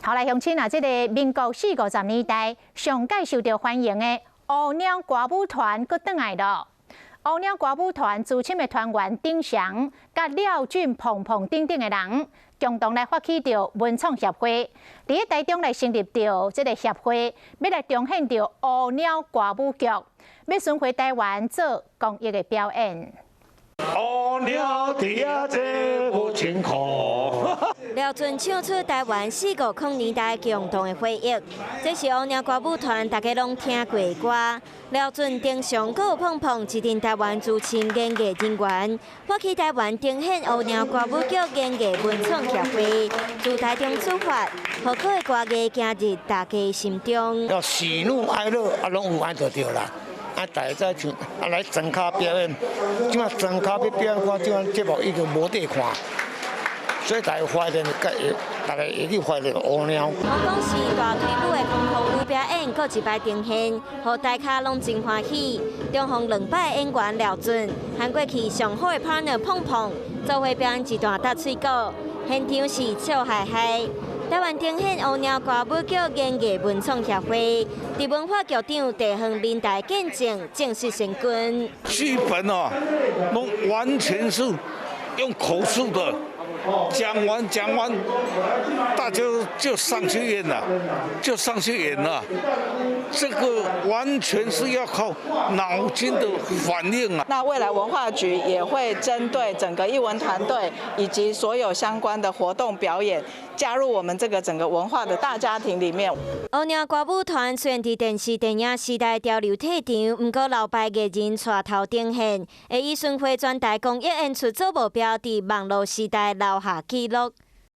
后来乡亲啊，这个民国40、50年代上介受到欢迎的乌鸟歌舞团，搁转来了。乌鸟歌舞团资深的团员丁翔、甲廖俊鹏鹏等等的人，共同来发起着文创协会，伫台中来成立着这个协会，要来彰显着乌鸟歌舞剧，要巡回台湾做公益的表演。乌鸟伫啊，这有真苦。廖俊唱出台湾40、50年代共同的回忆，这是乌鸟歌舞团大家拢听过的歌。廖俊、丁翔阁有碰碰，一阵台湾资深演艺人员，发起台湾呈现乌鸟歌舞剧演艺文创协会，自台中出发，好歌的歌艺行入大家心中。要喜怒哀乐啊，拢有安就对啦。啊，大家像来装卡表演，即马装卡要表演看，即款节目已经无得看。所以大家怀念，大家会去怀念乌鸟。我讲是大腿舞的空空舞表演，搁一摆呈现，互大家拢真欢喜。中方2摆演员廖俊，和过去上好的 partner 碰碰，做伙表演一段搭嘴鼓，现场是笑嗨嗨。台湾呈现乌鸟歌舞剧演艺文创协会，伫文化局长地方林大见证正式成军。剧本哦，拢完全是用口述的。讲完，大家就上去演了，这个完全是要靠脑筋的反应啊。那未来文化局也会针对整个艺文团队以及所有相关的活动表演，加入我们这个整个文化的大家庭里面。乌鸟歌舞团虽然伫电视电影时代潮流退场，不过老牌艺人带头呈现，会以巡回专台公益演出做目标，伫网络时代留下记录。